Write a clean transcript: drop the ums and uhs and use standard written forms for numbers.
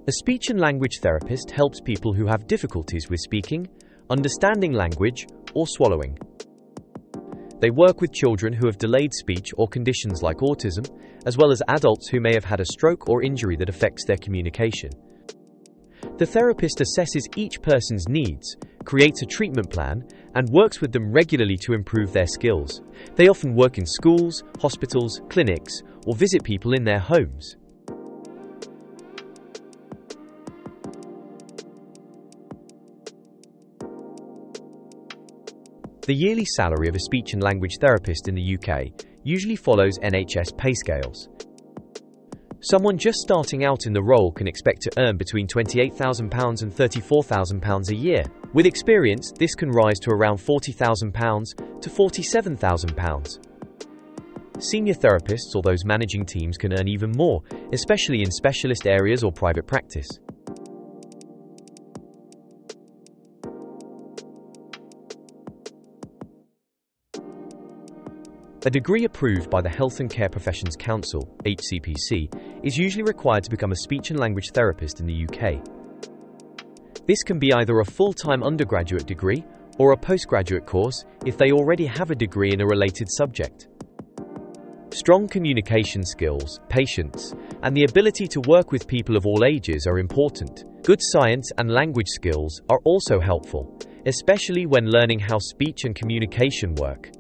A speech and language therapist helps people who have difficulties with speaking, understanding language, or swallowing. They work with children who have delayed speech or conditions like autism, as well as adults who may have had a stroke or injury that affects their communication. The therapist assesses each person's needs, creates a treatment plan, and works with them regularly to improve their skills. They often work in schools, hospitals, clinics, or visit people in their homes. The yearly salary of a speech and language therapist in the UK usually follows NHS pay scales. Someone just starting out in the role can expect to earn between £28,000 and £34,000 a year. With experience, this can rise to around £40,000 to £47,000. Senior therapists or those managing teams can earn even more, especially in specialist areas or private practice. A degree approved by the Health and Care Professions Council (HCPC) is usually required to become a speech and language therapist in the UK. This can be either a full-time undergraduate degree or a postgraduate course if they already have a degree in a related subject. Strong communication skills, patience, and the ability to work with people of all ages are important. Good science and language skills are also helpful, especially when learning how speech and communication work.